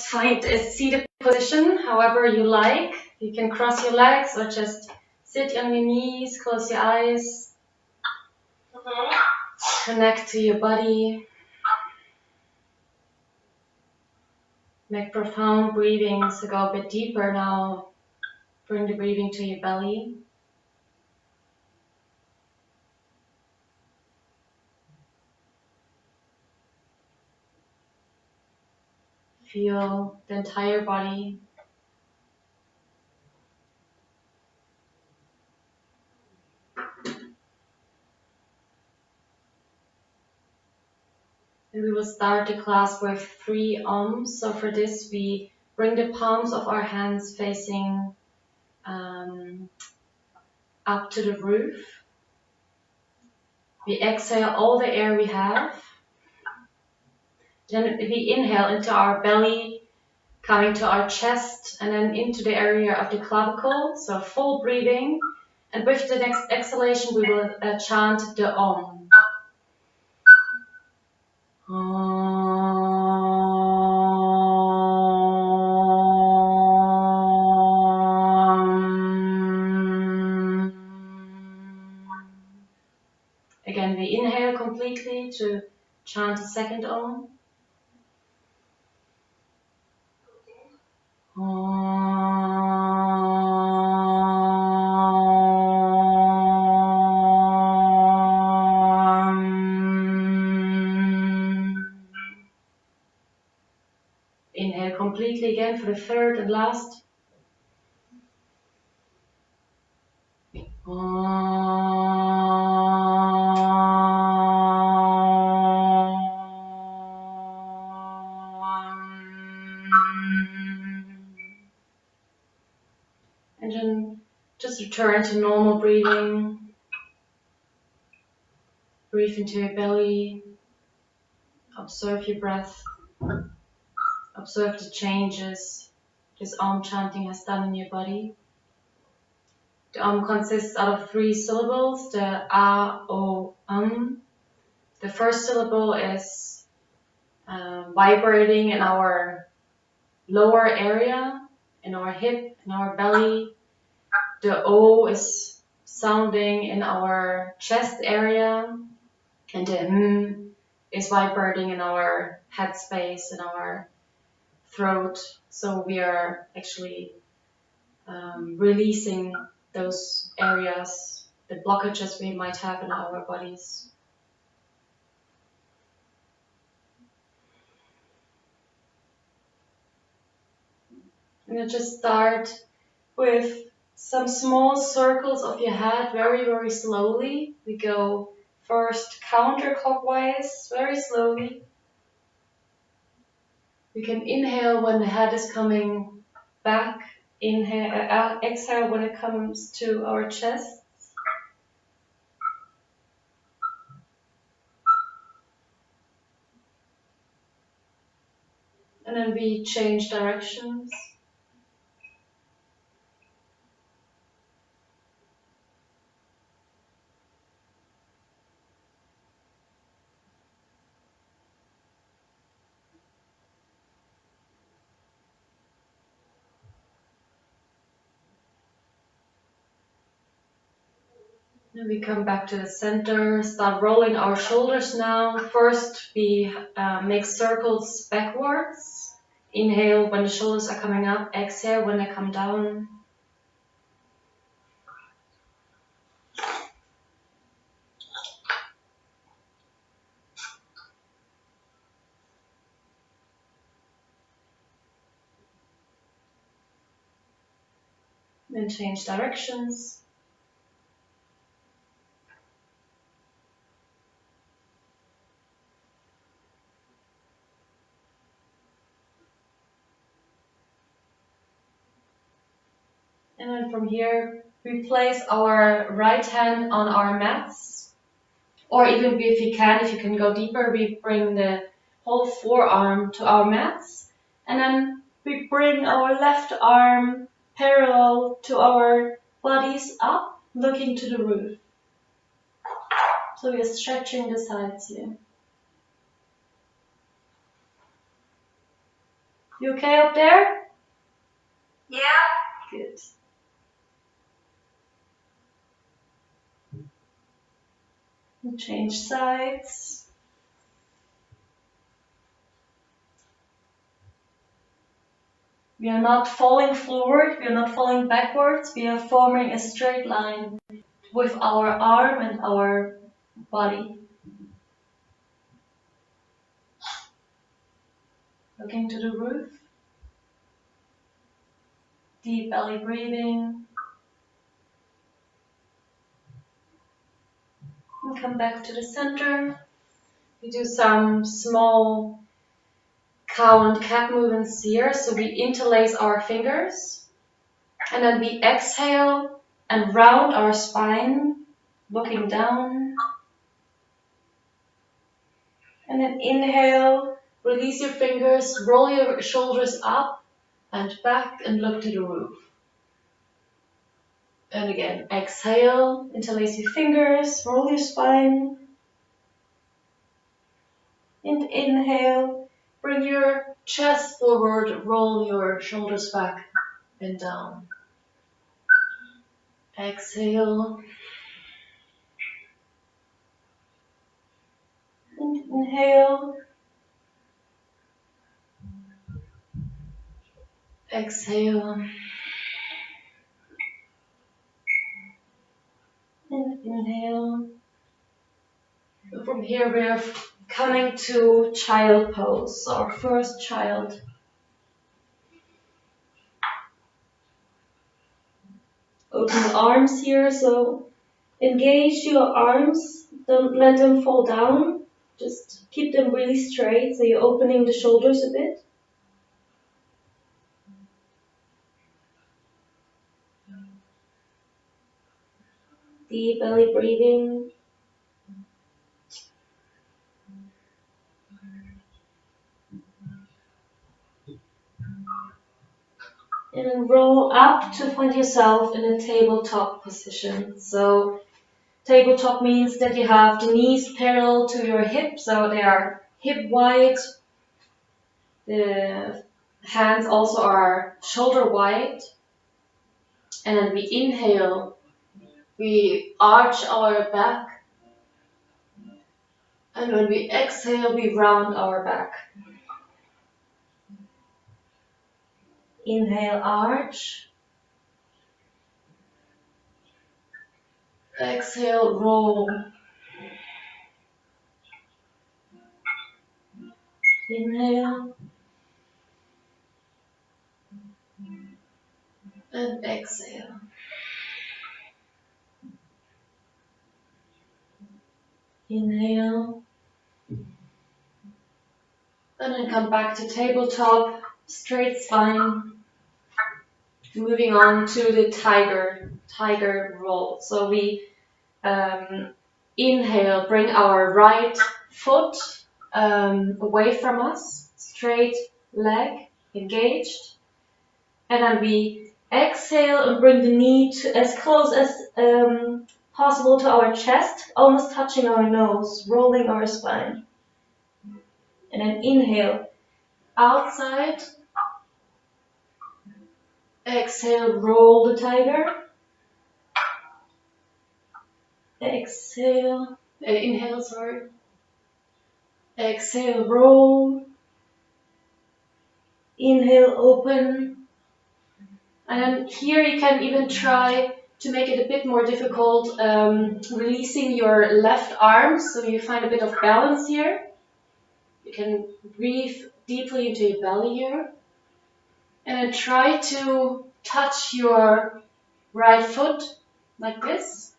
let's find a seated position, however you like. You can cross your legs or just sit on your knees, close your eyes, connect to your body. Make profound breathing, so go a bit deeper now. Bring the breathing to your belly. Feel the entire body. And we will start the class with 3 Oms. So for this, we bring the palms of our hands facing up to the roof. We exhale all the air we have. Then we inhale into our belly, coming to our chest, and then into the area of the clavicle. So full breathing. And with the next exhalation, we will chant the Om. Again, we inhale completely to chant the second Om. Inhale completely again for the third and last. And then just return to normal breathing. Breathe into your belly. Observe your breath. Observe the changes this Om chanting has done in your body. The Om consists out of 3 syllables, the A, O, The first syllable is vibrating in our lower area, in our hip, in our belly. The O is sounding in our chest area, and the is vibrating in our head space, in our throat. So we are actually releasing those areas, the blockages we might have in our bodies. And then just start with some small circles of your head, very, very slowly. We go first counterclockwise, very slowly. We can inhale when the head is coming back, inhale, exhale when it comes to our chest. And then we change directions. And we come back to the center, start rolling our shoulders now. First, we make circles backwards. Inhale when the shoulders are coming up, exhale when they come down. Then change directions. And then from here, we place our right hand on our mats. Or even if you can go deeper, we bring the whole forearm to our mats. And then we bring our left arm parallel to our bodies up, looking to the roof. So we are stretching the sides here. You okay up there? Yeah. Good. And change sides. We are not falling forward, we are not falling backwards, we are forming a straight line with our arm and our body. Looking to the roof. Deep belly breathing. And come back to the center. We do some small cow and cat movements here. So we interlace our fingers. And then we exhale and round our spine, looking down. And then inhale, release your fingers, roll your shoulders up and back and look to the roof. And again, exhale, interlace your fingers, roll your spine. And inhale, bring your chest forward, roll your shoulders back and down. Exhale. And inhale. Exhale. And inhale. From here we're coming to child pose, our first child. Open the arms here, so engage your arms, don't let them fall down, just keep them really straight, so you're opening the shoulders a bit. Deep belly breathing. And then roll up to find yourself in a tabletop position. So tabletop means that you have the knees parallel to your hips, so they are hip wide. The hands also are shoulder wide. And then we inhale, we arch our back. And when we exhale, we round our back. Inhale, arch. Exhale, roll. Inhale. And exhale. Inhale. And then come back to tabletop, straight spine. Moving on to the tiger roll. So we inhale, bring our right foot away from us, straight leg engaged. And then we exhale and bring the knee to as close as possible to our chest, almost touching our nose, rolling our spine. And then inhale, outside. Exhale, roll the tiger. Exhale, inhale, sorry. Exhale, roll. Inhale, open. And then here you can even try to make it a bit more difficult, releasing your left arm so you find a bit of balance here. You can breathe deeply into your belly here. And then try to touch your right foot like this.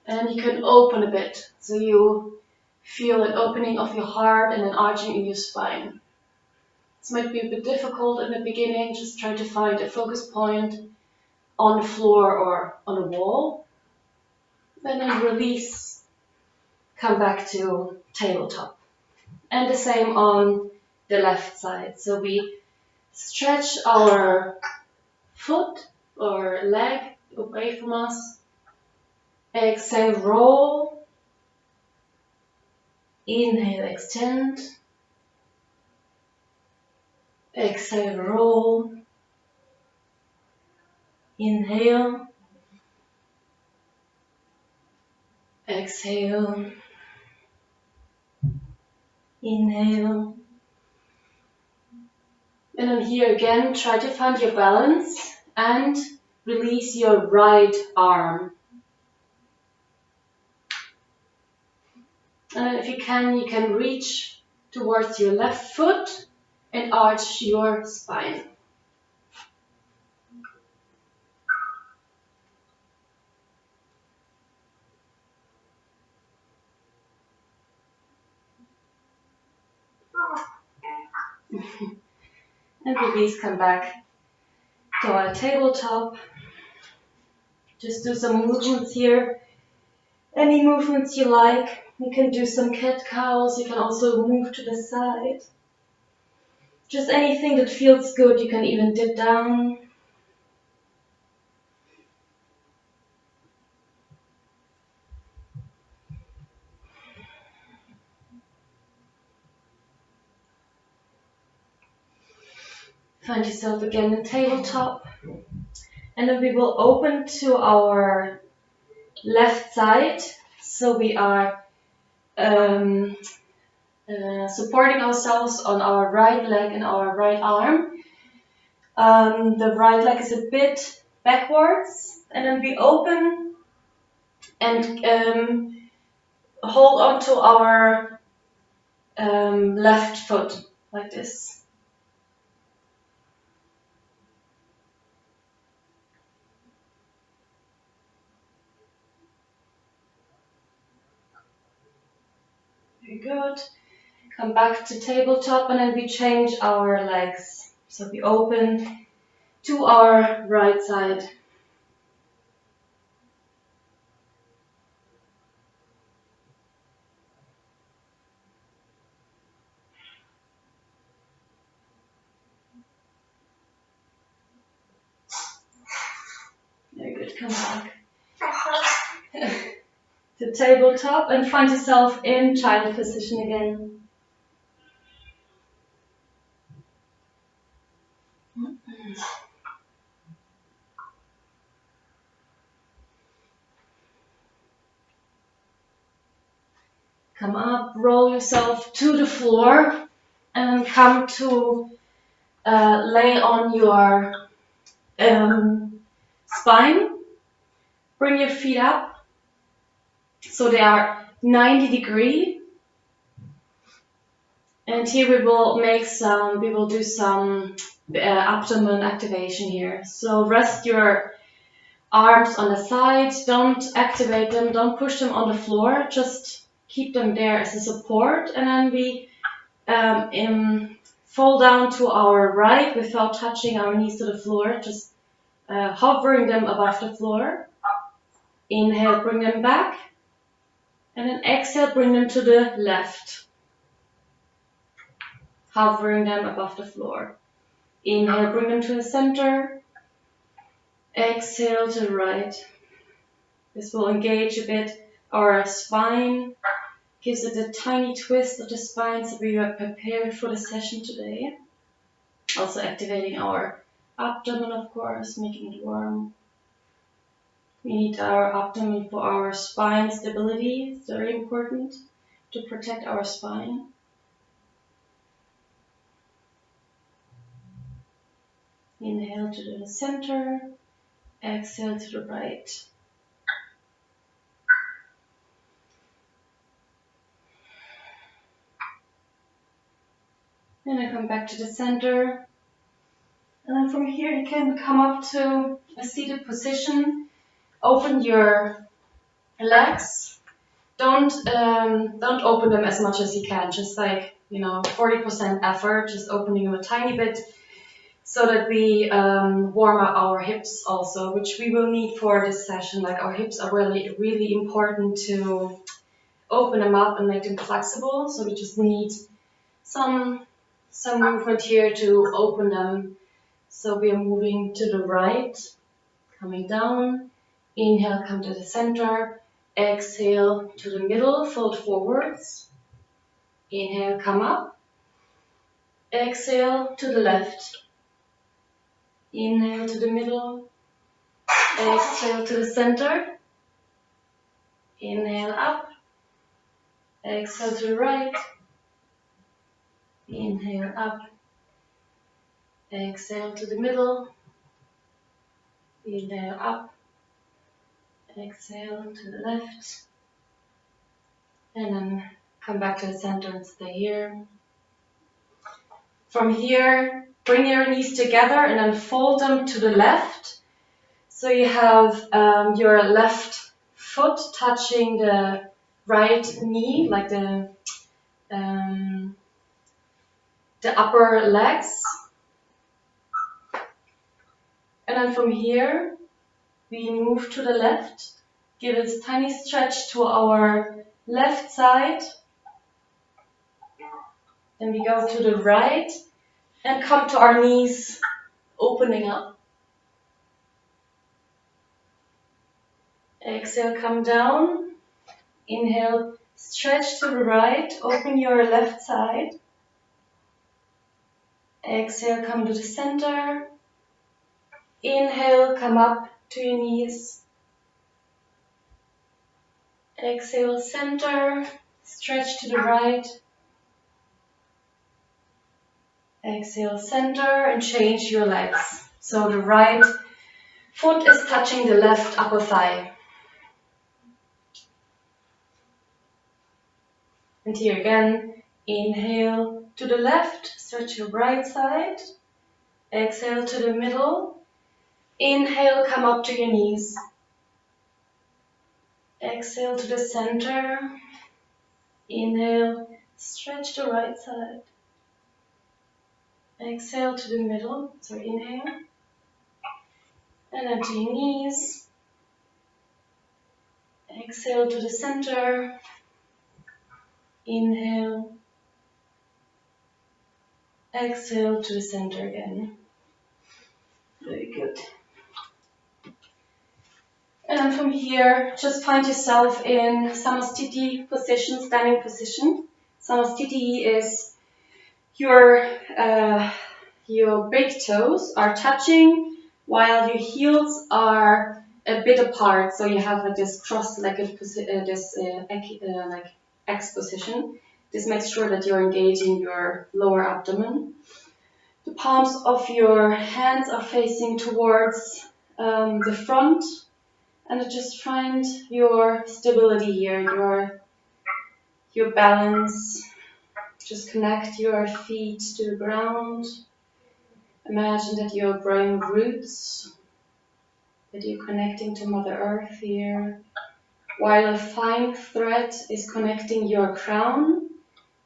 And you can open a bit so you feel an opening of your heart and an arching in your spine. This might be a bit difficult in the beginning. Just try to find a focus point on the floor or on a wall. And then release. Come back to tabletop. And the same on the left side. So we stretch our foot or leg away from us. Exhale, roll. Inhale, extend. Exhale, roll. Inhale. Exhale. Inhale. And then here again, try to find your balance and release your right arm. And if you can reach towards your left foot and arch your spine. And release, come back to our tabletop. Just do some movements here. Any movements you like. You can do some cat-cows. You can also move to the side. Just anything that feels good. You can even dip down. Find yourself again in tabletop. And then we will open to our left side. So we are supporting ourselves on our right leg and our right arm. The right leg is a bit backwards. And then we open and hold on to our left foot like this. Very good. Come back to tabletop and then we change our legs. So we open to our right side. Very good, come back to tabletop and find yourself in child position again. Come up, roll yourself to the floor and come to lay on your spine. Bring your feet up so they are 90 degrees. And here we will do some abdomen activation here. So rest your arms on the side, don't activate them, don't push them on the floor, just keep them there as a support. And then we fall down to our right without touching our knees to the floor, just hovering them above the floor. Inhale, bring them back. And then exhale, bring them to the left. Hovering them above the floor. Inhale, bring them to the center. Exhale to the right. This will engage a bit our spine, gives it a tiny twist of the spine so we are prepared for the session today. Also activating our abdomen, of course, making it warm. We need our abdomen for our spine stability. It's very important to protect our spine. Inhale to the center, exhale to the right. And then come back to the center. And then from here you can come up to a seated position. Open your legs. Don't open them as much as you can. Just like 40% effort. Just opening them a tiny bit, so that we warm up our hips also, which we will need for this session. Like our hips are really, really important to open them up and make them flexible. So we just need some movement here to open them. So we are moving to the right, coming down. Inhale, come to the center. Exhale to the middle, fold forwards. Inhale, come up. Exhale to the left. Inhale to the middle. Exhale to the center. Inhale up. Exhale to the right. Inhale up. Exhale to the middle. Inhale up. Exhale to the left. And then come back to the center and stay here. From here, bring your knees together and then fold them to the left. So you have your left foot touching the right knee, like the upper legs. And then from here, we move to the left. Give a tiny stretch to our left side. Then we go to the right and come to our knees, opening up. Exhale, come down. Inhale, stretch to the right, open your left side. Exhale, come to the center. Inhale, come up to your knees. Exhale, center, stretch to the right. Exhale, center, and change your legs. So the right foot is touching the left upper thigh. And here again, inhale to the left, stretch your right side. Exhale to the middle. Inhale, come up to your knees. Exhale to the center. Inhale, stretch the right side. Exhale to the middle, so inhale. And then to your knees. Exhale to the center. Inhale. Exhale to the center again. Very good. And then from here, just find yourself in Samastiti position, standing position. Samastiti is your big toes are touching while your heels are a bit apart. So you have like this cross-legged position, like X position. This makes sure that you're engaging your lower abdomen. The palms of your hands are facing towards the front. And just find your stability here, your balance. Just connect your feet to the ground. Imagine that you're growing roots, that you're connecting to Mother Earth here, while a fine thread is connecting your crown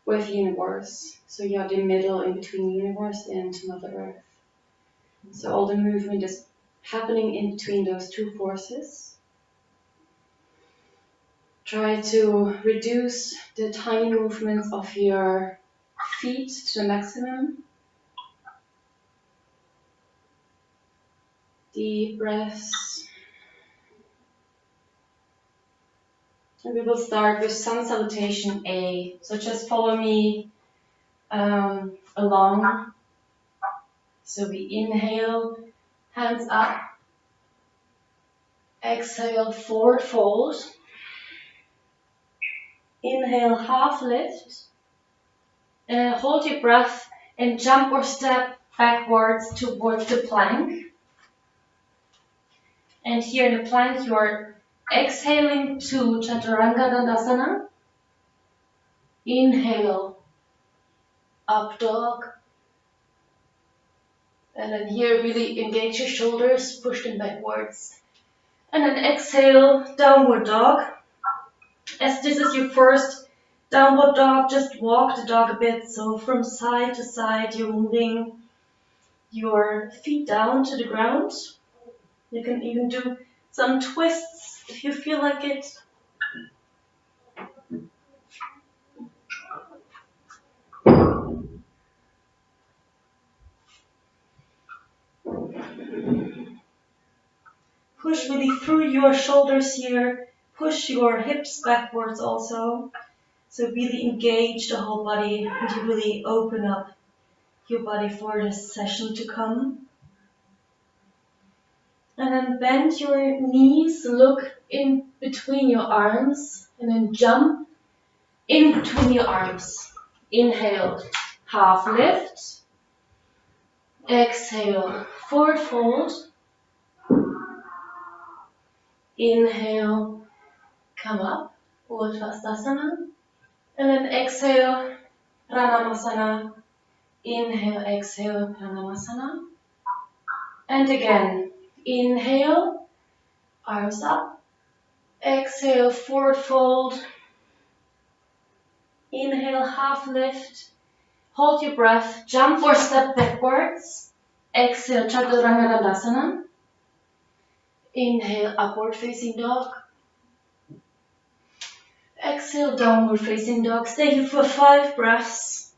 with universe. So you're the middle in between universe and Mother Earth. So all the movement is happening in between those two forces. Try to reduce the tiny movements of your feet to the maximum. Deep breaths. And we will start with Sun Salutation A. So just follow me along. So we inhale, hands up. Exhale, forward fold. Inhale, half lift. Hold your breath and jump or step backwards towards the plank. And here in the plank, you're exhaling to Chaturanga Dandasana. Inhale, up dog. And then here, really engage your shoulders, push them backwards. And then exhale, downward dog. As this is your first downward dog, just walk the dog a bit. So from side to side, you're moving your feet down to the ground. You can even do some twists if you feel like it. Push really through your shoulders here. Push your hips backwards also. So really engage the whole body and you really open up your body for this session to come. And then bend your knees, look in between your arms, and then jump in between your arms. Inhale, half lift. Exhale, forward fold. Inhale, come up, Urdhva. And then exhale, Pranamasana. Inhale, exhale, Pranamasana. And again, inhale, arms up. Exhale, forward fold. Inhale, half lift. Hold your breath, jump or step backwards. Exhale, Chaturanga Dandasana. Inhale, upward facing dog. Exhale, downward facing dog. Stay here for 5 breaths.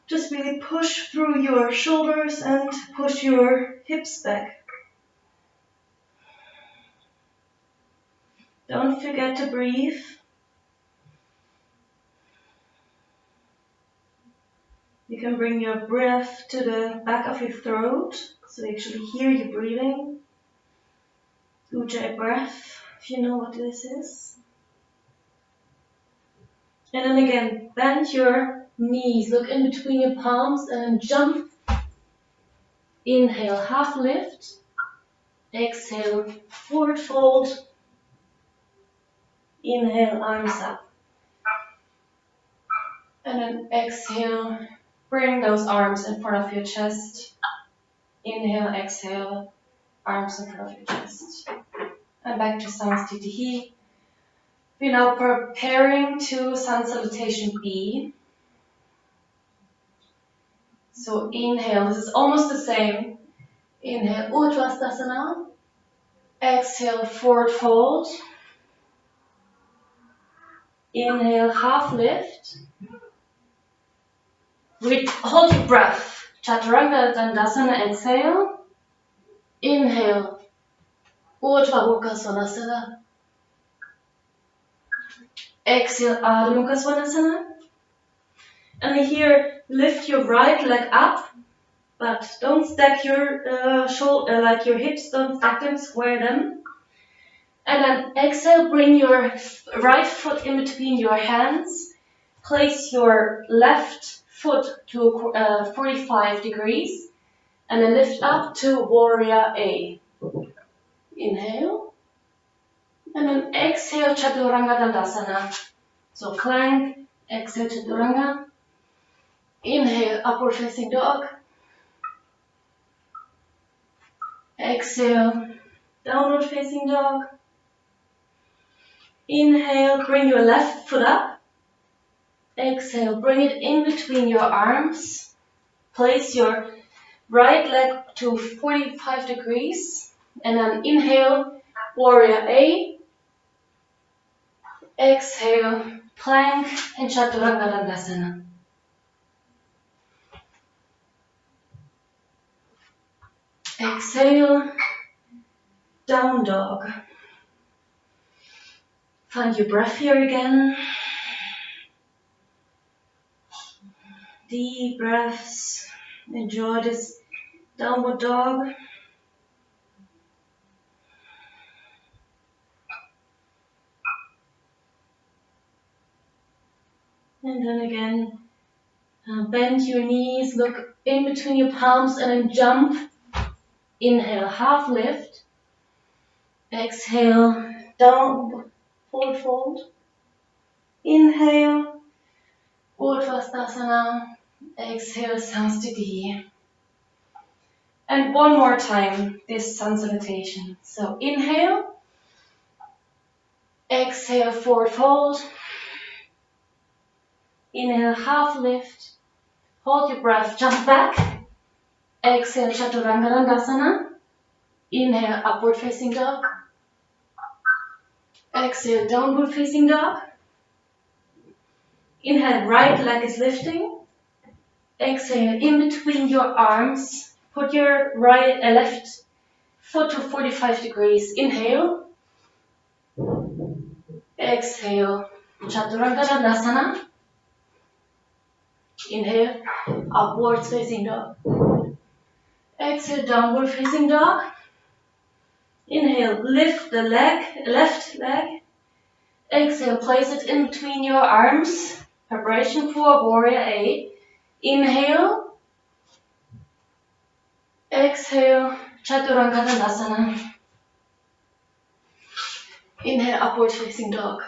Just really push through your shoulders and push your hips back. Don't forget to breathe. You can bring your breath to the back of your throat, so you actually hear you breathing. Ujjayi breath, if you know what this is. And then again, bend your knees, look in between your palms and jump. Inhale, half lift. Exhale, forward fold. Inhale, arms up. And then exhale, bring those arms in front of your chest. Inhale, exhale, arms in front of your chest. And back to Samastitihi. We're now preparing to Sun Salutation B. So inhale, this is almost the same. Inhale, Urdhva. Exhale, forward fold. Inhale, half lift. Hold your breath. Chaturanga Dandasana, exhale. Inhale, Urdhva Svanasana. Exhale, Adho Mukha Svanasana. And here, lift your right leg up, but don't stack your shoulder, like your hips, don't stack them, square them. And then exhale, bring your right foot in between your hands. Place your left foot to 45 degrees. And then lift up to Warrior A. Inhale. And then exhale, Chaturanga Dandasana. So plank, exhale, Chaturanga. Inhale, upward facing dog. Exhale, downward facing dog. Inhale, bring your left foot up. Exhale, bring it in between your arms. Place your right leg to 45 degrees. And then inhale, Warrior A. Exhale, plank and Chaturanga Dandasana. Exhale, down dog. Find your breath here again. Deep breaths. Enjoy this downward dog. And then again, bend your knees, look in between your palms and then jump. Inhale, half lift. Exhale, down, forward fold. Inhale, Urdhva. Exhale, Samastitihi. And one more time, this sun salutation. So inhale, exhale, forward fold. Inhale, half lift. Hold your breath, jump back. Exhale, Chaturanga Dandasana. Inhale, upward facing dog. Exhale, downward facing dog. Inhale, right leg is lifting. Exhale, in between your arms. Put your left foot to 45 degrees. Inhale. Exhale, Chaturanga Dandasana. Inhale, upwards facing dog. Exhale, downward facing dog. Inhale, lift the leg, left leg. Exhale, place it in between your arms. Preparation for warrior A. Inhale. Exhale, Chaturanga Dandasana. Inhale, upward facing dog.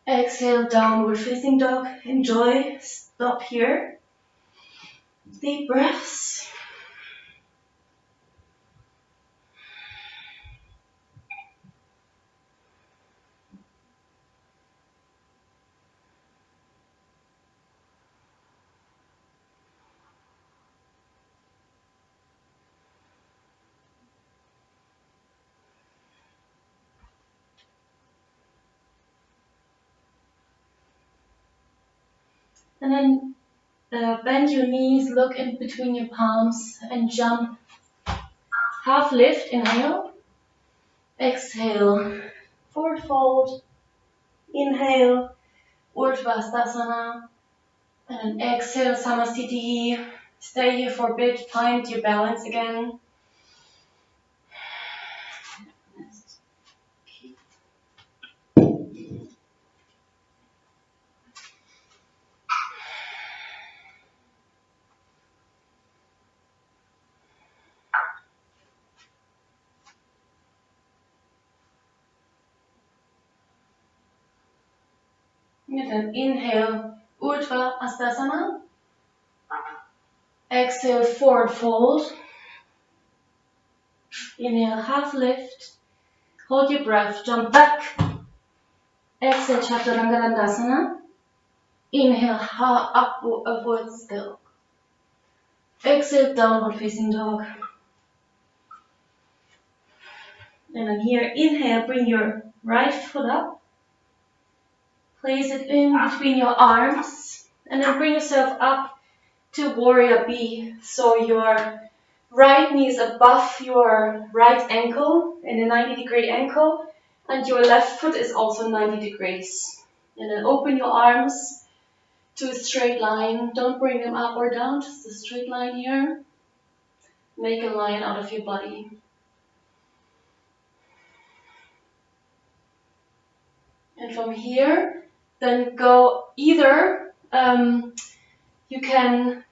Exhale, downward facing dog. Enjoy. Stop here. Deep breaths. And then bend your knees, look in between your palms and jump. Half lift, inhale. Exhale, forward fold. Inhale, Urdhva. And then exhale, Samasthiti. Stay here for a bit, find your balance again. And then inhale, Urdhva Astasana. Exhale, forward fold. Inhale, half lift. Hold your breath, jump back. Exhale, Chaturanga Dandasana. Inhale, upwards dog. Exhale, downward facing dog. And then here, inhale, bring your right foot up. Place it in between your arms. And then bring yourself up to warrior B. So your right knee is above your right ankle in a 90-degree ankle. And your left foot is also 90 degrees. And then open your arms to a straight line. Don't bring them up or down, just a straight line here. Make a line out of your body. And from here, then go either, you can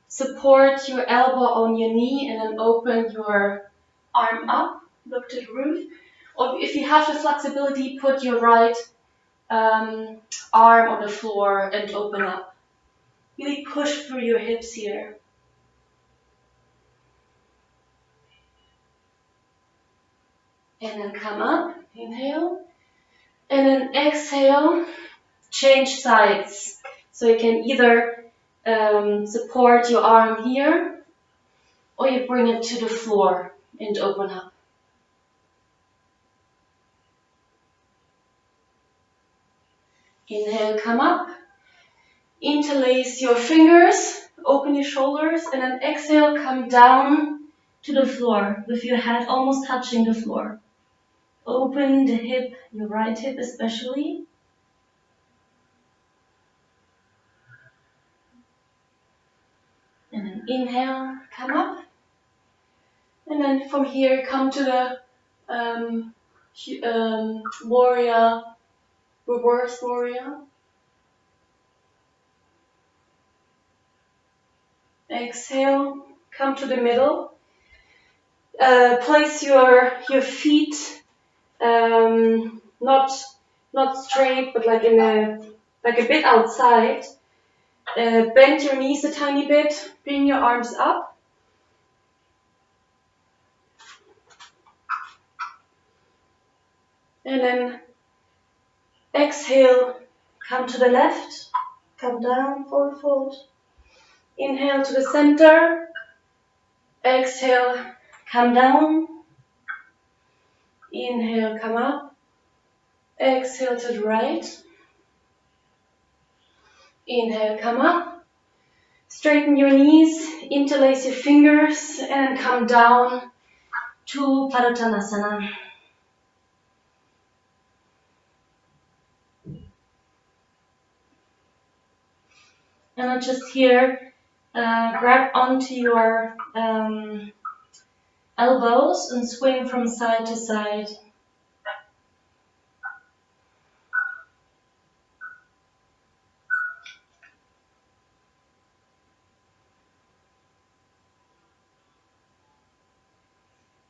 support your elbow on your knee and then open your arm up, look to the roof. Or if you have the flexibility, put your right arm on the floor and open up. Really push through your hips here. And then come up, inhale. And then exhale, change sides. So you can either support your arm here, or you bring it to the floor and open up. Inhale, come up. Interlace your fingers, open your shoulders, and then exhale, come down to the floor with your head almost touching the floor. Open the hip, your right hip especially. And then inhale, come up. And then from here, come to the warrior, reverse warrior. Exhale, come to the middle. Place your feet not straight, but like a bit outside. Bend your knees a tiny bit. Bring your arms up. And then exhale, come to the left. Come down, forward fold. Inhale to the center. Exhale, come down. Inhale, come up. Exhale to the right. Inhale, come up. Straighten your knees, interlace your fingers, and come down to Padottanasana. And then just here, grab onto your elbows and swing from side to side.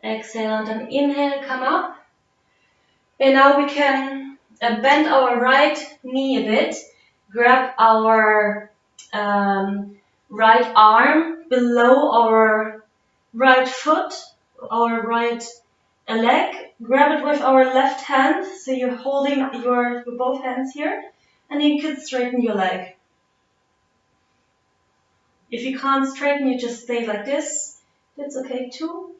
Exhale and then inhale, come up. And now we can bend our right knee a bit, grab our right arm below our right foot, our right leg, grab it with our left hand, so you're holding your both hands here, and you can straighten your leg. If you can't straighten, you just stay like this. That's okay too.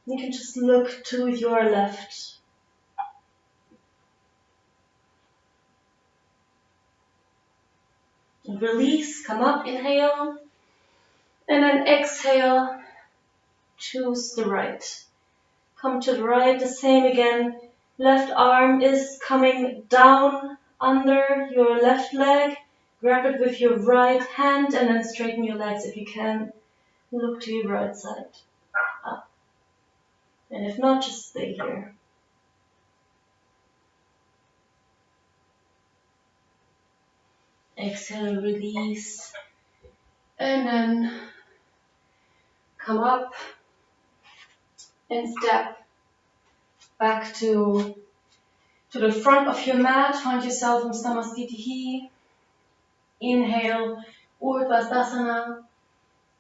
You can just look to your left. And release, come up, inhale, and then exhale, choose the right. Come to the right, the same again. Left arm is coming down under your left leg. Grab it with your right hand and then straighten your legs if you can. Look to your right side. Up. And if not, just stay here. Exhale, release. And then come up and step back to the front of your mat. Find yourself in Namaste. Inhale, Urdhva.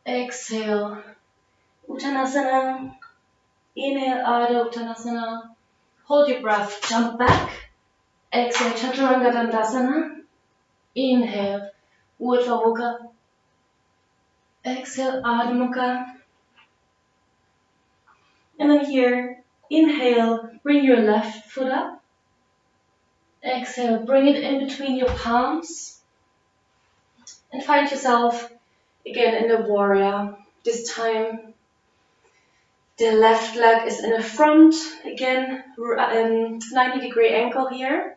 Exhale, Uttanasana. Inhale, Ardha Uttanasana. Hold your breath, jump back. Exhale, Chaturanga Dandasana. Inhale, Urdhva Mukha. Exhale, Ardha Mukha. And then here, inhale, bring your left foot up. Exhale, bring it in between your palms. And find yourself again in the warrior. This time, the left leg is in the front. Again, 90-degree angle here.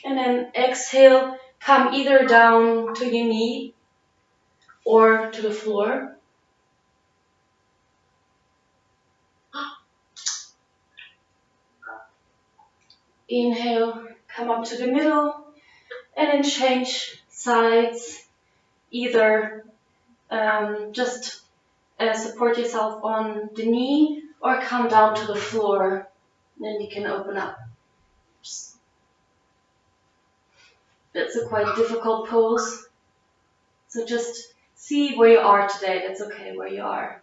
And then exhale, come either down to your knee or to the floor. Inhale, come up to the middle, and then change sides. Either just support yourself on the knee or come down to the floor. Then you can open up. That's a quite difficult pose. So just see where you are today. That's okay where you are.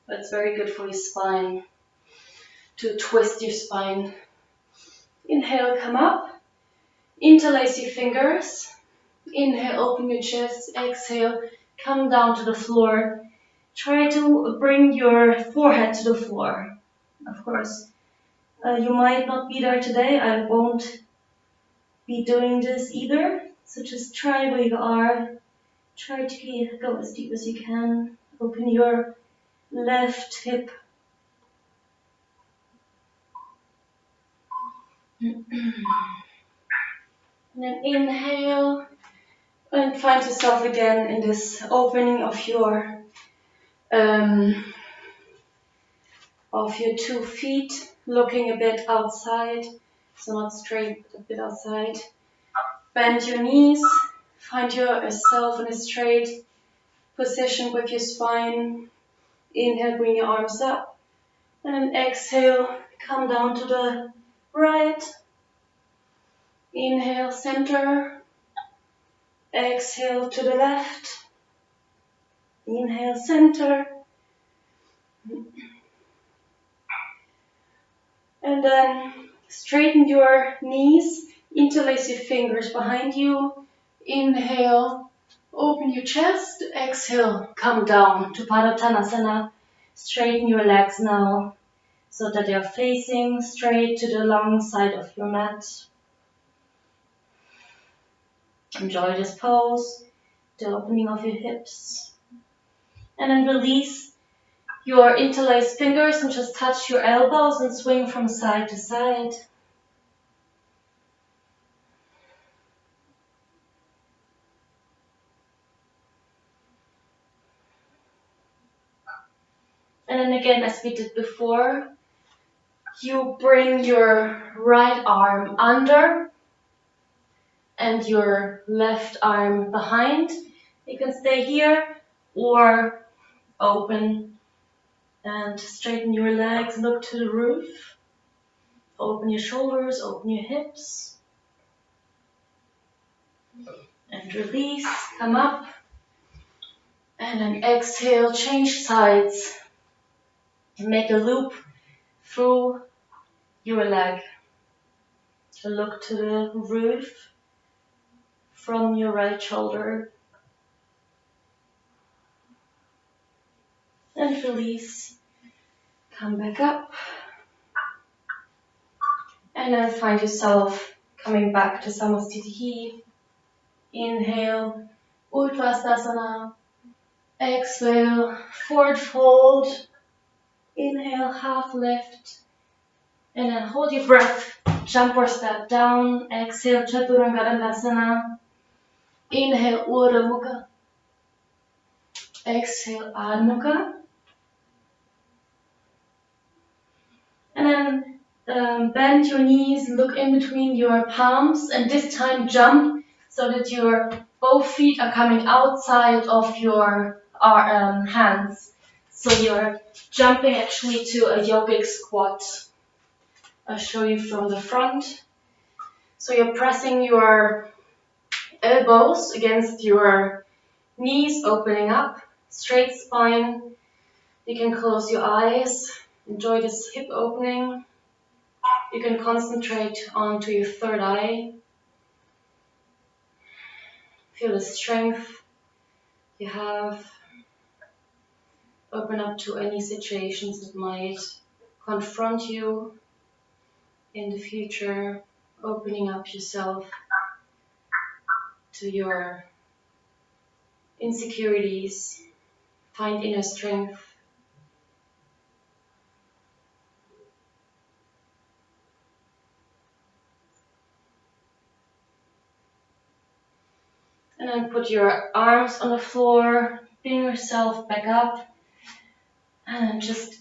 But it's very good for your spine to twist your spine. Inhale, come up. Interlace your fingers. Inhale, open your chest. Exhale, come down to the floor. Try to bring your forehead to the floor. Of course, you might not be there today. I won't be doing this either. So just try where you are. Try to go as deep as you can. Open your left hip. And then inhale and find yourself again in this opening of your 2 feet, looking a bit outside, so not straight, but a bit outside. Bend your knees, find yourself in a straight position with your spine. Inhale, bring your arms up, and then exhale, come down to the right. Inhale, center. Exhale to the left. Inhale, center. And then straighten your knees, interlace your fingers behind you. Inhale, open your chest. Exhale, come down to Padottanasana. Straighten your legs now so that they are facing straight to the long side of your mat. Enjoy this pose, the opening of your hips. And then release your interlaced fingers and just touch your elbows and swing from side to side. again, as we did before, you bring your right arm under and your left arm behind. You can stay here or open and straighten your legs, look to the roof. Open your shoulders, open your hips. And release, come up. And then exhale, change sides. Make a loop through your leg. Look to the roof from your right shoulder. And release. Come back up. And then find yourself coming back to Samastitihi. Inhale, Uttvastasana. Exhale, forward fold. Inhale, half lift. And then hold your breath. Jump or step down. Exhale, Chaturanga Dandasana. Inhale, Urdhva Mukha. Exhale, Adho Mukha. And then bend your knees, look in between your palms, and this time jump so that your both feet are coming outside of your hands. So you're jumping actually to a yogic squat. I'll show you from the front. So you're pressing your elbows against your knees, opening up, straight spine. You can close your eyes, enjoy this hip opening. You can concentrate onto your third eye. Feel the strength you have. Open up to any situations that might confront you in the future. Opening up yourself to your insecurities. Find inner strength. And then put your arms on the floor, bring yourself back up, and just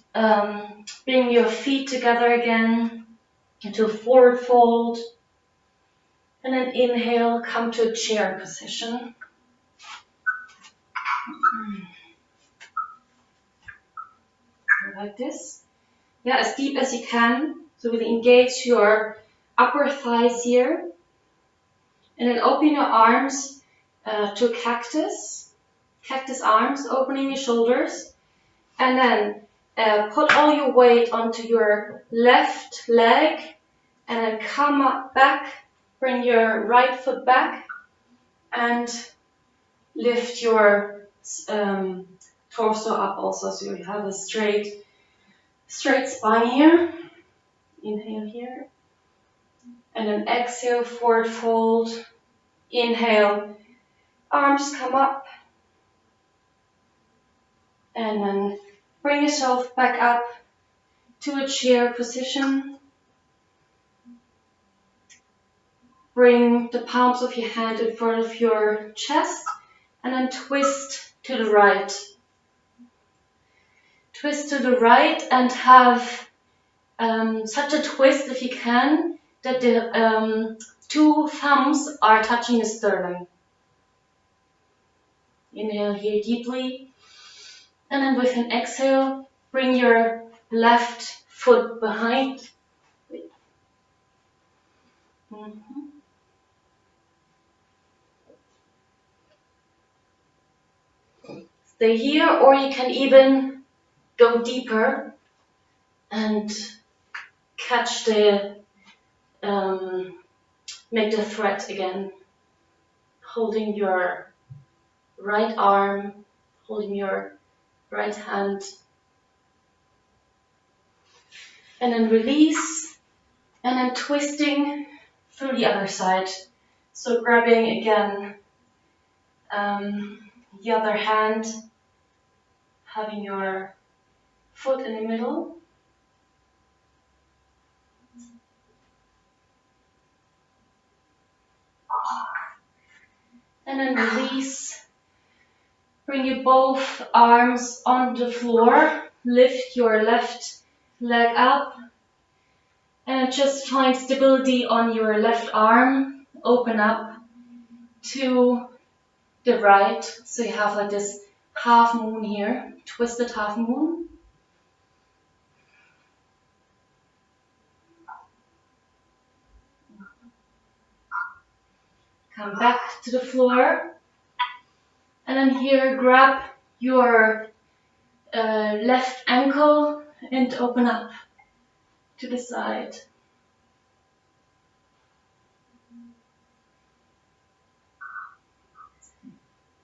bring your feet together again into a forward fold. And then inhale, come to a chair position. Like this. Yeah, as deep as you can. So really engage your upper thighs here. And then open your arms to a cactus. Cactus arms, opening your shoulders. And then put all your weight onto your left leg. And then come up back. Bring your right foot back. And lift your torso up also. So you have a straight spine here. Inhale here. And then exhale, forward fold. Inhale, arms come up. And then bring yourself back up to a chair position. Bring the palms of your hand in front of your chest. And then twist to the right. Twist to the right and have such a twist, if you can, that the two thumbs are touching the sternum. Inhale here deeply. And then with an exhale, bring your left foot behind. Stay here, or you can even go deeper and catch the, make the thread again. Holding your right arm, holding your right hand. And then release, and then twisting through the other side. So grabbing again the other hand, having your foot in the middle. And then release. Bring your both arms on the floor. lift your left leg up and just find stability on your left arm. Open up to the right. So you have like this half moon here, twisted half moon. Come back to the floor. And then here, grab your left ankle and open up to the side.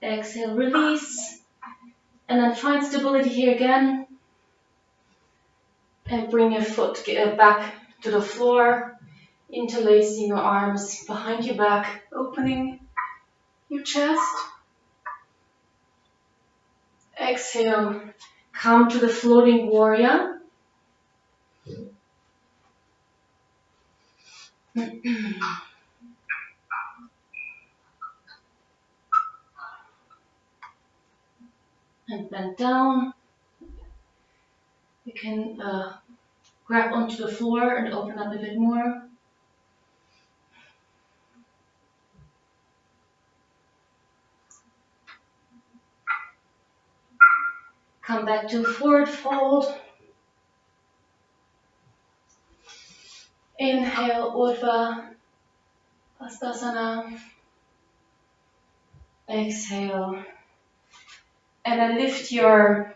Exhale, release. And then find stability here again. And bring your foot back to the floor, interlacing your arms behind your back, opening your chest. Exhale, come to the floating warrior. And bend down. You can grab onto the floor and open up a bit more. Come back to forward fold. Inhale, Urdhva Hastasana. Exhale. And then lift your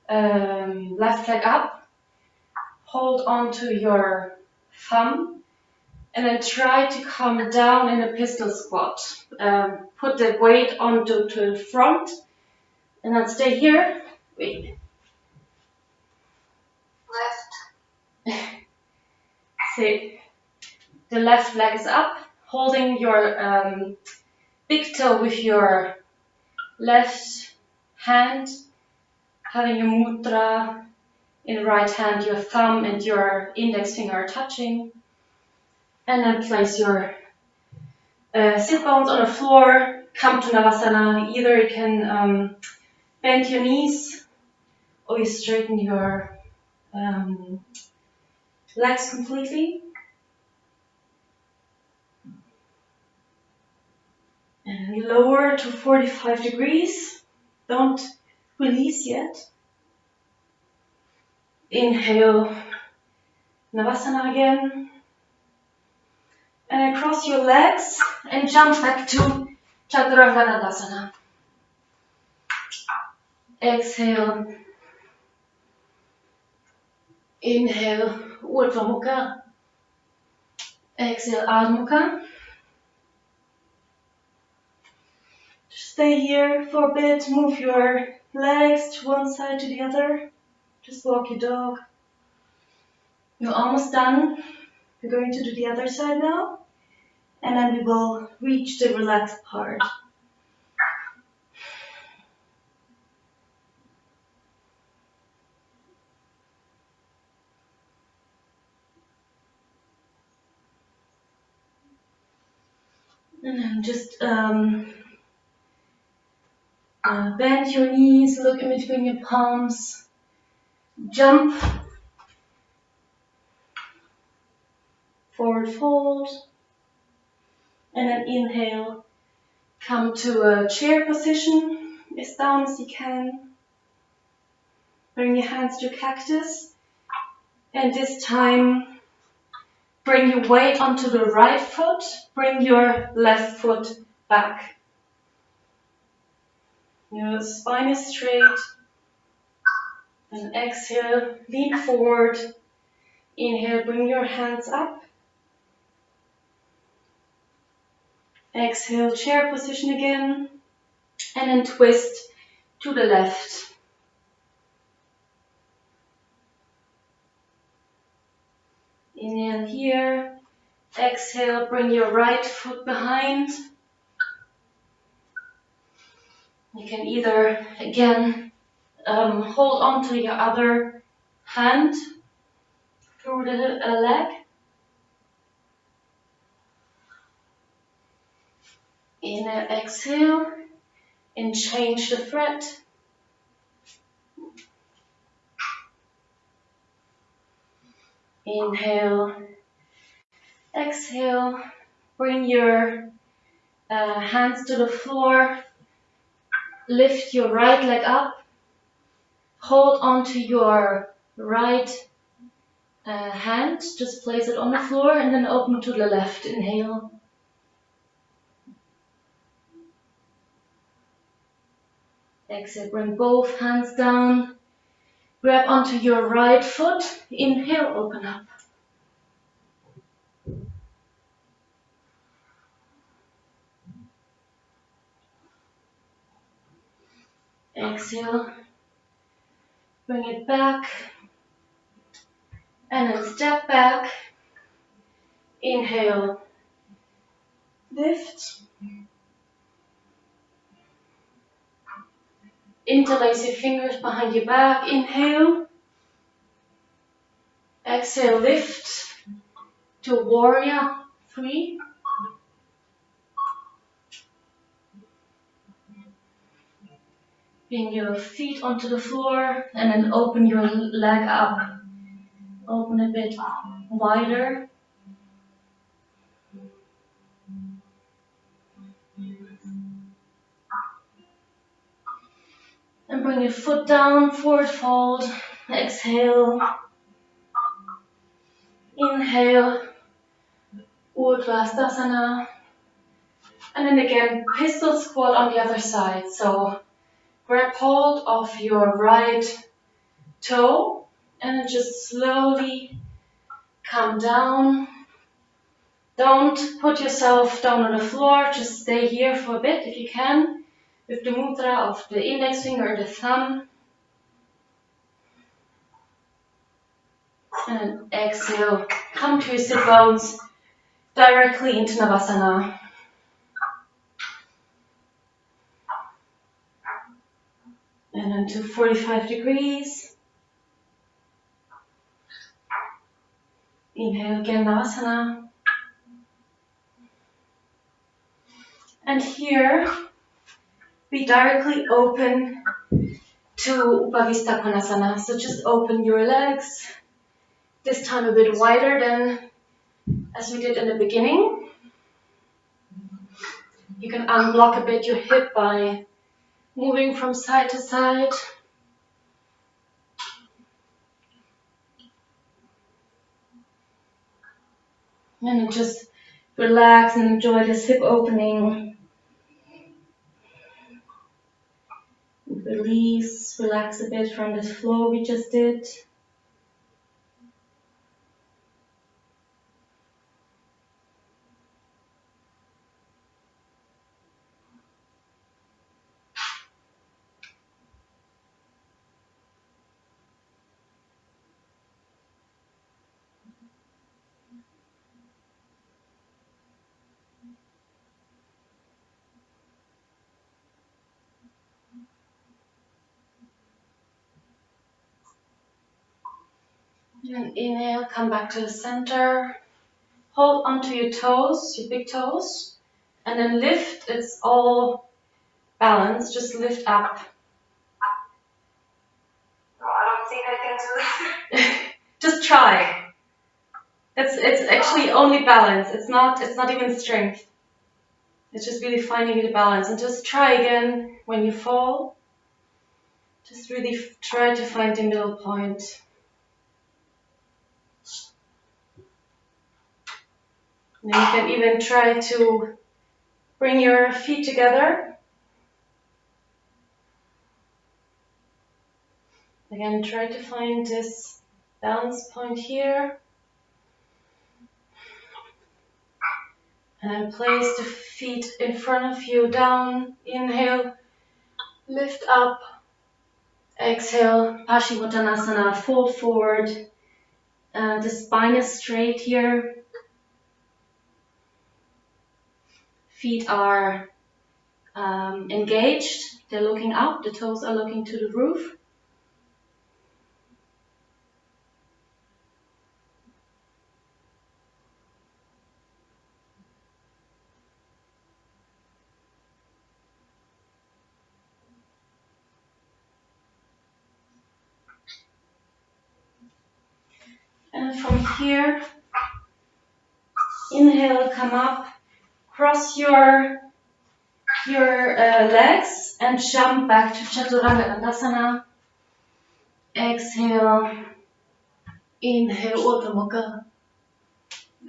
left leg up. Hold on to your thumb. And then try to come down in a pistol squat. Put the weight onto the front. And then stay here. Wait. Left. See, the left leg is up, holding your big toe with your left hand, having a mudra in the right hand, your thumb and your index finger are touching. And then place your sit bones on the floor, come to Navasana. Either you can bend your knees or you straighten your legs completely. And lower to 45 degrees. Don't release yet. Inhale, Navasana again. And then cross your legs and jump back to Chaturanga. Exhale. Inhale, Urdhva Mukha. Exhale, Adho Mukha. Stay here for a bit, move your legs to one side to the other. Just walk your dog. You're almost done. We're going to do the other side now. And then we will reach the relaxed part. And then just bend your knees, look in between your palms, jump, forward fold, and then inhale, come to a chair position, as down as you can. Bring your hands to cactus, and this time bring your weight onto the right foot, bring your left foot back. Your spine is straight. And exhale, lean forward. Inhale, bring your hands up. Exhale, chair position again. And then twist to the left. Inhale here. Exhale, bring your right foot behind. You can either, again, hold on to your other hand through the leg. Inhale, exhale, and change the thread. Inhale. Exhale. Bring your hands to the floor. Lift your right leg up. Hold onto your right hand. Just place it on the floor and then open to the left. Inhale. Exhale. Bring both hands down. Grab onto your right foot. Inhale. Open up. Exhale. Bring it back. And then step back. Inhale. Lift. Interlace your fingers behind your back. Inhale. Exhale. Lift to warrior 3. Bring your feet onto the floor and then open your leg up. Open a bit wider. And bring your foot down, forward fold. Exhale. Inhale. Urdhva. And then again, pistol squat on the other side. So grab hold of your right toe and then just slowly come down. Don't put yourself down on the floor, just stay here for a bit if you can, with the mudra of the index finger and the thumb. And exhale, come to your sit bones directly into Navasana. And then to 45 degrees. Inhale again, Navasana. And here, we directly open to Upavista Konasana. So just open your legs, this time a bit wider than as we did in the beginning. You can unblock a bit your hip by moving from side to side. And just relax and enjoy this hip opening. Release, relax a bit from this flow we just did. And inhale, come back to the center. Hold onto your toes, your big toes. And then lift, it's all balanced, just lift up. No, I don't think I can do it. Just try. It's actually only balance. It's not even strength. It's just really finding the balance. And just try again when you fall. Just really try to find the middle point. And you can even try to bring your feet together. Again, try to find this balance point here. And place the feet in front of you, down. Inhale, lift up. Exhale, Paschimottanasana, fold forward. The spine is straight here. Feet are engaged. They're looking up. The toes are looking to the roof. And from here, inhale, come up, cross your legs and jump back to Chaturanga Dandasana. Exhale, inhale, Urdhva Mukha.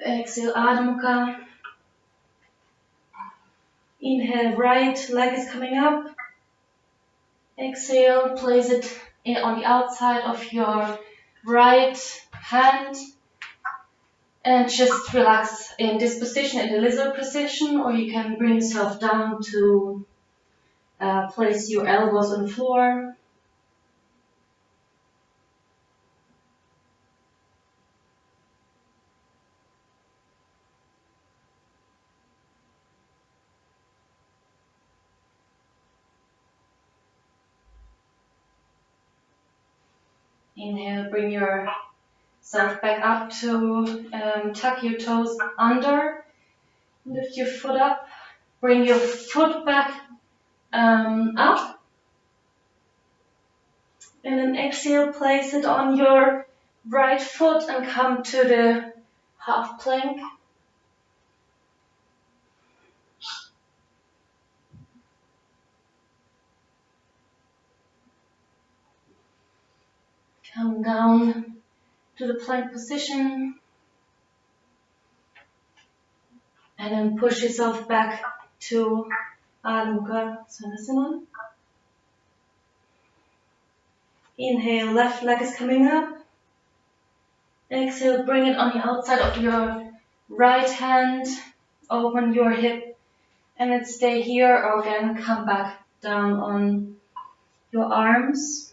Exhale, Adho Mukha. Inhale, right leg is coming up. Exhale, place it on the outside of your right hand. And just relax in this position, in the lizard position, or you can bring yourself down to place your elbows on the floor. Inhale, bring yourself back up to tuck your toes under. Lift your foot up. Bring your foot back up. And then exhale, place it on your right foot and come to the half plank. Come down to the plank position. And then push yourself back to Adho Mukha Svanasana. Inhale, left leg is coming up. Exhale, bring it on the outside of your right hand. Open your hip and then stay here, or again come back down on your arms.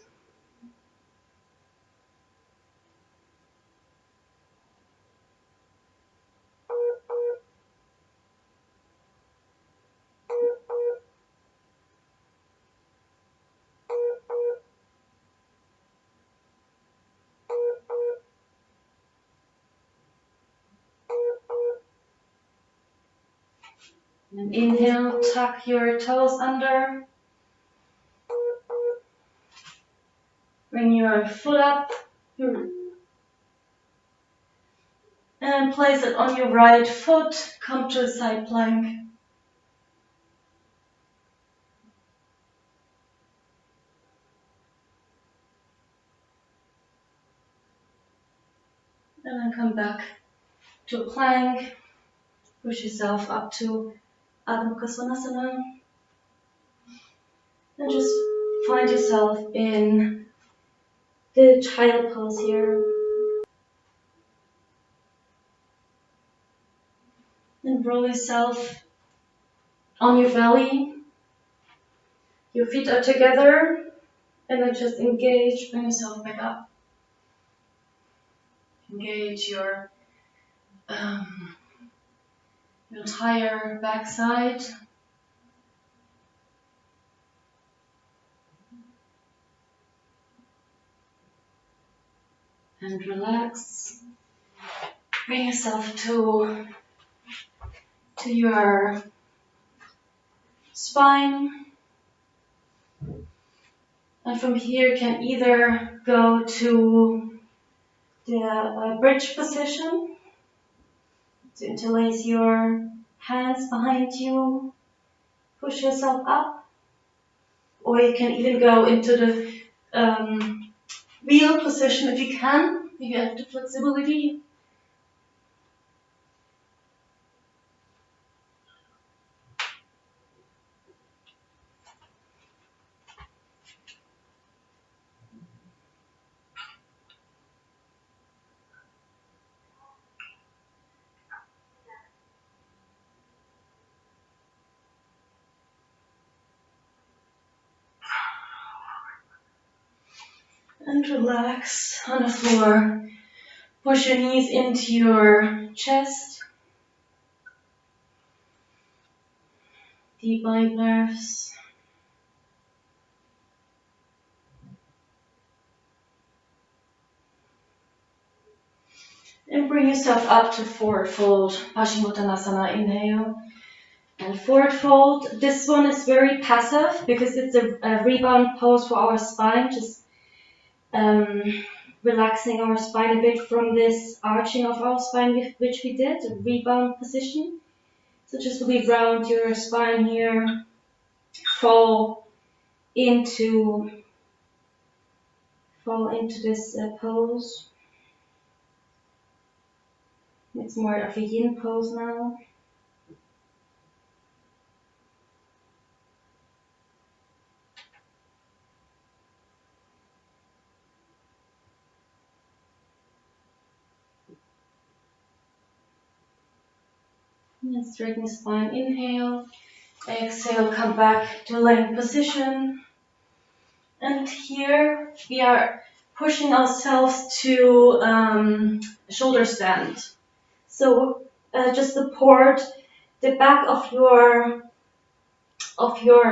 And inhale, tuck your toes under. Bring your foot up. And place it on your right foot. Come to a side plank. And then come back to a plank. Push yourself up to Adho Mukha Svanasana. And just find yourself in the child pose here. And roll yourself on your belly. Your feet are together. And then just engage, bring yourself back up. Engage your entire backside. And relax. Bring yourself to your spine. And from here you can either go to the bridge position, to interlace your hands behind you, push yourself up, or you can even go into the wheel position if you can, if you have the flexibility. And relax on the floor. Push your knees into your chest. Deep body breaths. And bring yourself up to forward fold, Paschimottanasana, inhale. And forward fold, this one is very passive because it's a rebound pose for our spine. Just relaxing our spine a bit from this arching of our spine which we did, a rebound position. So just really round your spine here, fall into this pose. It's more of a yin pose now. And straighten the spine, inhale. Exhale, come back to laying position. And here we are pushing ourselves to shoulder stand. So just support the back of your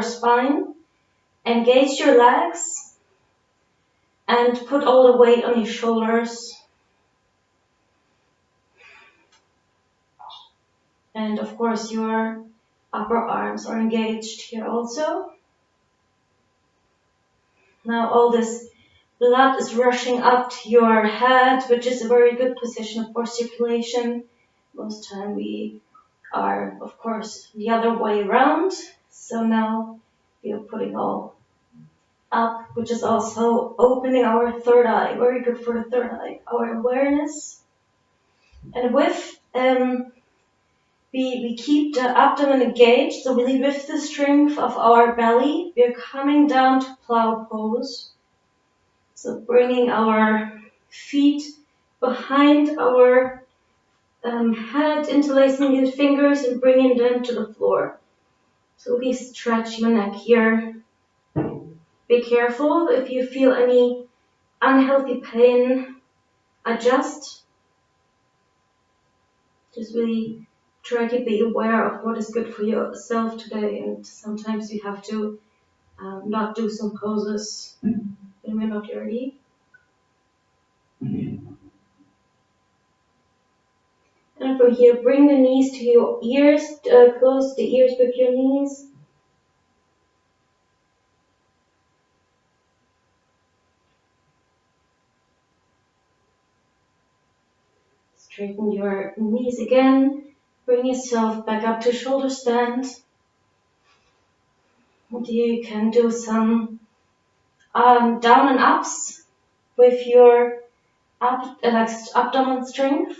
spine, engage your legs, and put all the weight on your shoulders. And of course your upper arms are engaged here also. Now all this blood is rushing up to your head, which is a very good position for circulation. Most time we are, of course, the other way around. So now we are putting all up, which is also opening our third eye. Very good for the third eye, our awareness. And with we keep the abdomen engaged, so really with the strength of our belly, we are coming down to plow pose. So bringing our feet behind our head, interlacing the fingers and bringing them to the floor. So really stretch your neck here. Be careful if you feel any unhealthy pain, adjust. Just really try to be aware of what is good for yourself today, and sometimes you have to not do some poses when we're not ready. And from here, bring the knees to your ears, close the ears with your knees. Straighten your knees again. Bring yourself back up to shoulder stand. And you can do some down and ups with your abdomen strength,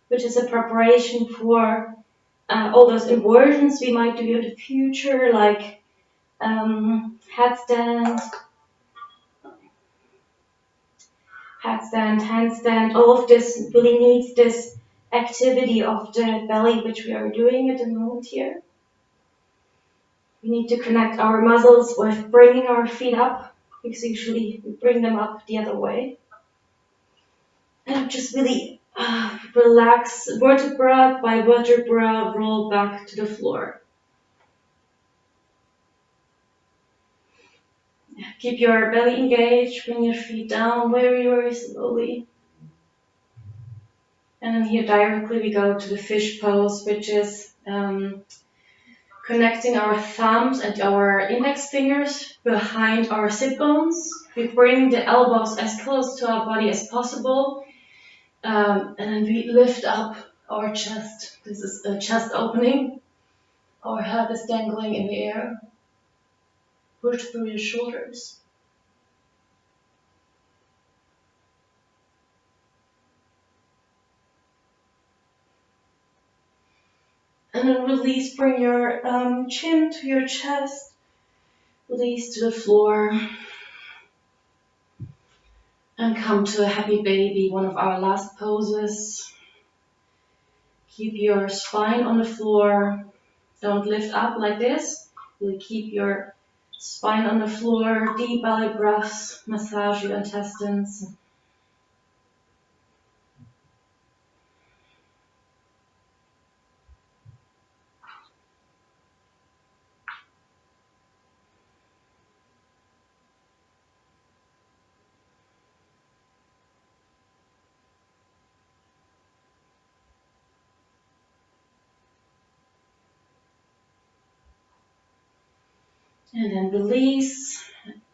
which is a preparation for all those inversions we might do in the future, like headstand, handstand. All of this really needs this activity of the belly, which we are doing at the moment here. We need to connect our muscles with bringing our feet up, because usually we bring them up the other way. And just really relax vertebra by vertebra, roll back to the floor. Keep your belly engaged, bring your feet down very, very slowly. And then here directly we go to the fish pose, which is connecting our thumbs and our index fingers behind our sit bones. We bring the elbows as close to our body as possible. And then we lift up our chest. This is a chest opening. Our head is dangling in the air. Push through your shoulders. And then release, bring your chin to your chest. Release to the floor. And come to a happy baby, one of our last poses. Keep your spine on the floor. Don't lift up like this. Really keep your spine on the floor. Deep belly breaths. Massage your intestines. And then release.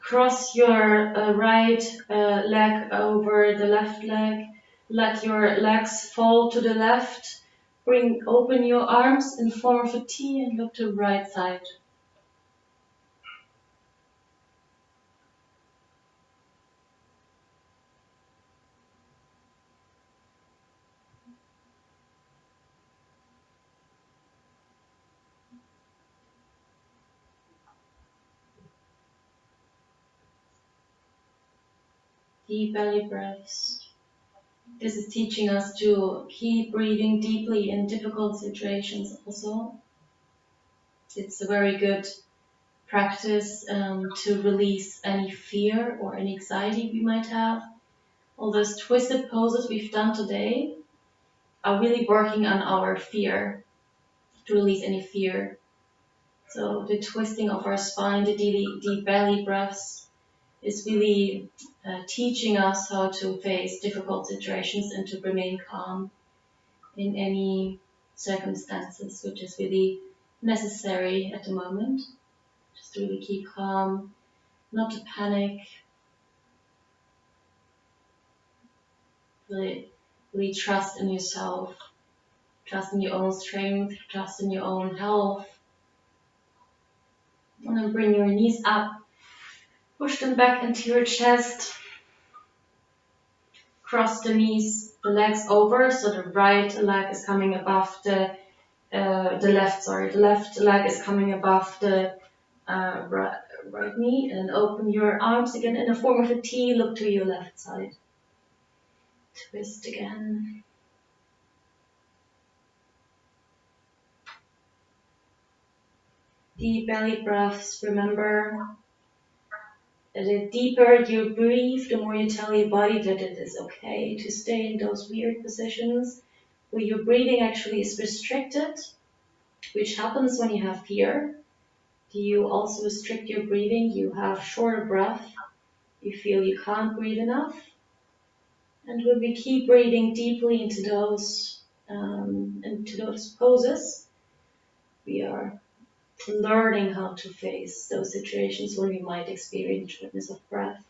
Cross your right leg over the left leg. Let your legs fall to the left. Open your arms in form of a T and look to the right side. Deep belly breaths. This is teaching us to keep breathing deeply in difficult situations also. It's a very good practice to release any fear or any anxiety we might have. All those twisted poses we've done today are really working on our fear, to release any fear. So the twisting of our spine, the deep belly breaths is really teaching us how to face difficult situations and to remain calm in any circumstances, which is really necessary at the moment. Just to really keep calm, not to panic, really trust in yourself, trust in your own strength, trust in your own health. And then bring your knees up, push them back into your chest, cross the knees, the legs over, so the right leg is coming above the left leg is coming above the right knee, and open your arms again in the form of a T, look to your left side. Twist again. Deep belly breaths. Remember, the deeper you breathe, the more you tell your body that it is okay to stay in those weird positions where your breathing actually is restricted, which happens when you have fear. Do you also restrict your breathing? You have shorter breath. You feel you can't breathe enough. And when we keep breathing deeply into those poses, we are learning how to face those situations where we might experience shortness of breath.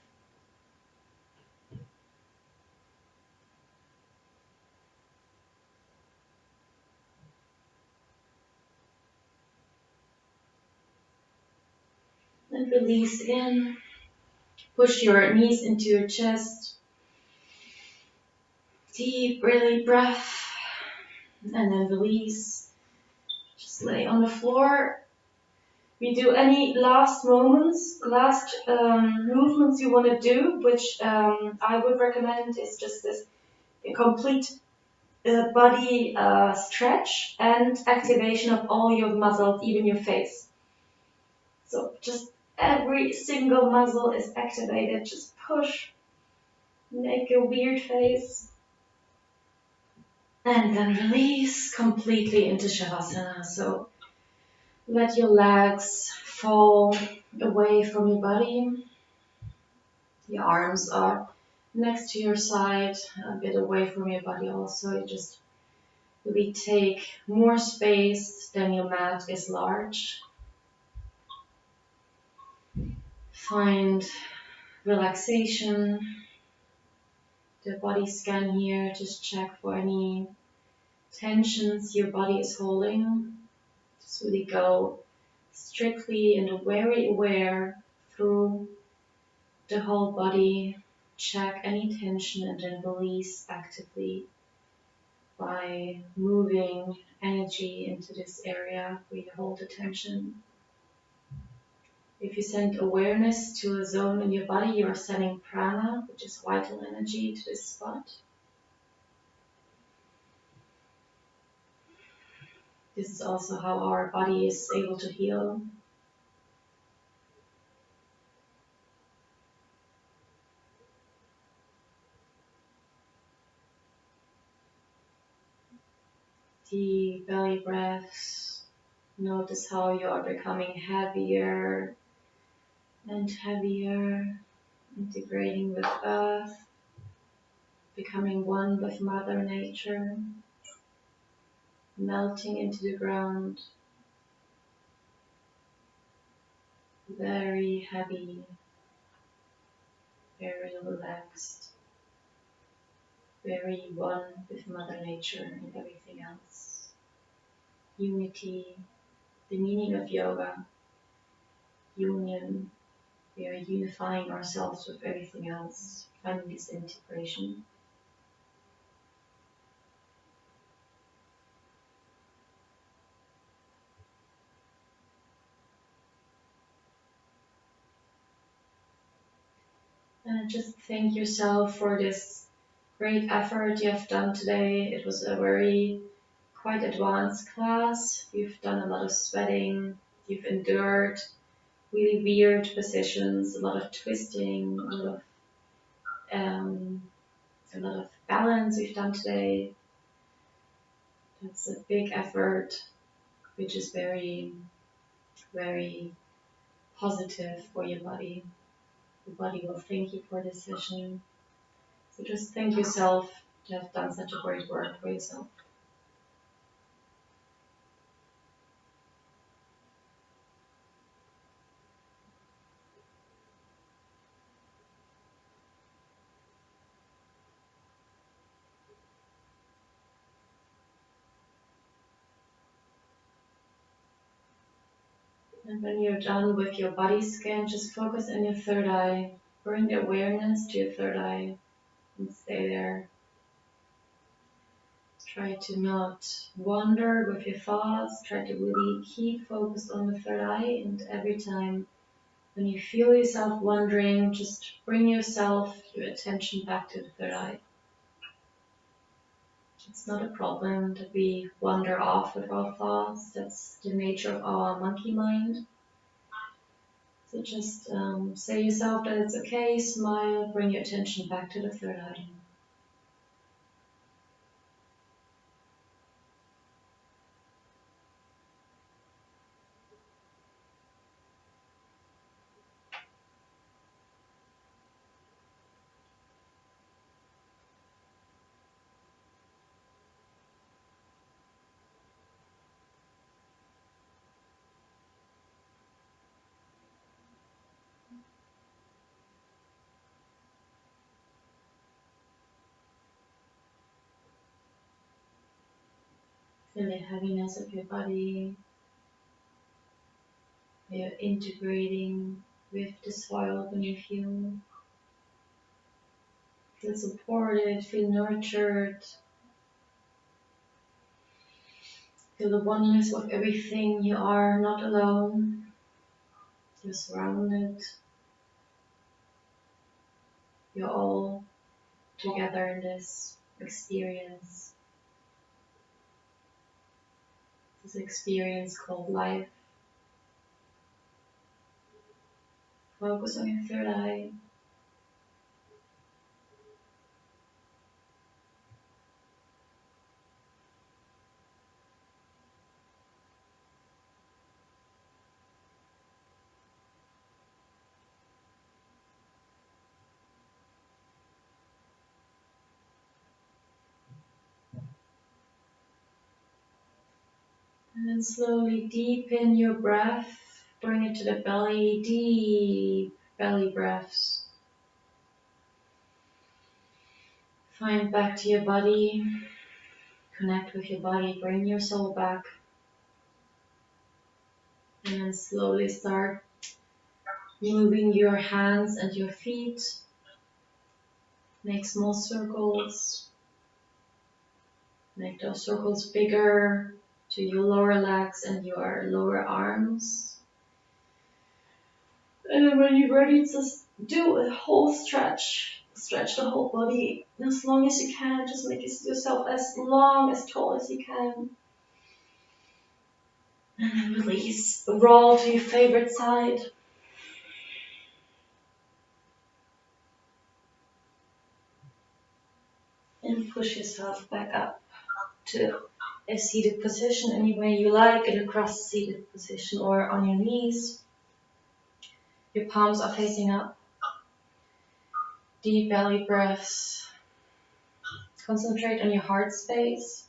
And release in. Push your knees into your chest. Deep, really breath. And then release. Just lay on the floor. We do any last movements you want to do, which I would recommend is just this complete body stretch and activation of all your muscles, even your face. So just every single muscle is activated. Just push, make a weird face, and then release completely into Shavasana. So let your legs fall away from your body. Your arms are next to your side, a bit away from your body also. You just really take more space than your mat is large. Find relaxation. The body scan here, just check for any tensions your body is holding. Just really go strictly and very aware through the whole body. Check any tension and then release actively by moving energy into this area where you hold the tension. If you send awareness to a zone in your body, you are sending prana, which is vital energy, to this spot. This is also how our body is able to heal. Deep belly breaths. Notice how you are becoming heavier and heavier, integrating with earth, becoming one with Mother Nature, melting into the ground. Very heavy, very relaxed, very one with Mother Nature and everything else. Unity, the meaning of yoga, union. We are unifying ourselves with everything else, finding this integration. And just thank yourself for this great effort you have done today. It was a very quite advanced class. You've done a lot of sweating, you've endured really weird positions, a lot of twisting, um, a lot of balance we've done today. That's a big effort, which is very, very positive for your body. The body will thank you for this session. So just thank yourself to have done such a great work for yourself. And when you're done with your body scan, just focus on your third eye. Bring the awareness to your third eye and stay there. Try to not wander with your thoughts. Try to really keep focused on the third eye. And every time when you feel yourself wandering, just bring yourself, your attention back to the third eye. It's not a problem that we wander off with our thoughts. That's the nature of our monkey mind. So just say yourself that it's okay, smile, bring your attention back to the third eye. Feel the heaviness of your body. You're integrating with the soil beneath you. Feel supported, feel nurtured. Feel the oneness of everything. You are not alone. You're surrounded. You're all together in this experience. This experience called life. Focus on your third eye. And then slowly deepen your breath. Bring it to the belly. Deep belly breaths. Find back to your body. Connect with your body. Bring your soul back. And then slowly start moving your hands and your feet. Make small circles. Make those circles bigger to your lower legs and your lower arms. And then when you're ready, just do a whole stretch. Stretch the whole body as long as you can. Just make yourself as long, as tall as you can. And then release. Roll to your favorite side. And push yourself back up to a seated position any way you like, in a cross seated position or on your knees. Your palms are facing up. Deep belly breaths. Concentrate on your heart space.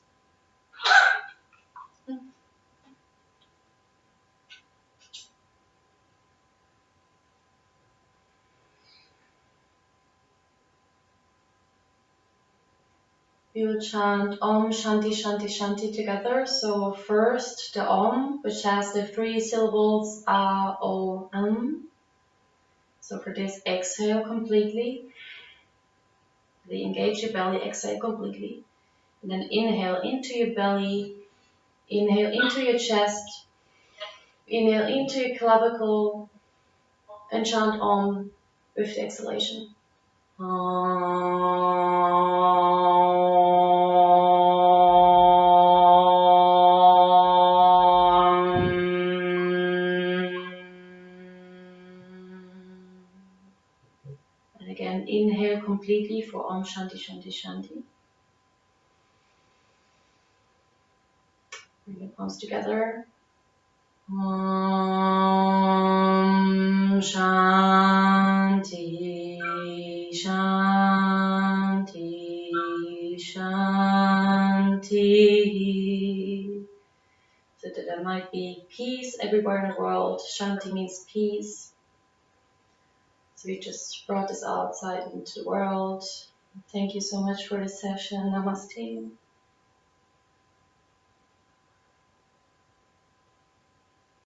We will chant Om Shanti Shanti Shanti together. So first the Om, which has the 3 syllables A, O, M. So for this, exhale completely. Really engage your belly, exhale completely. And then inhale into your belly, inhale into your chest, inhale into your clavicle, and chant Om with the exhalation. And again, inhale completely for Om Shanti Shanti Shanti. Bring the palms together. Om Shanti Shanti Shanti. So that there might be peace everywhere in the world. Shanti means peace. So we just brought this outside into the world. Thank you so much for this session. Namaste.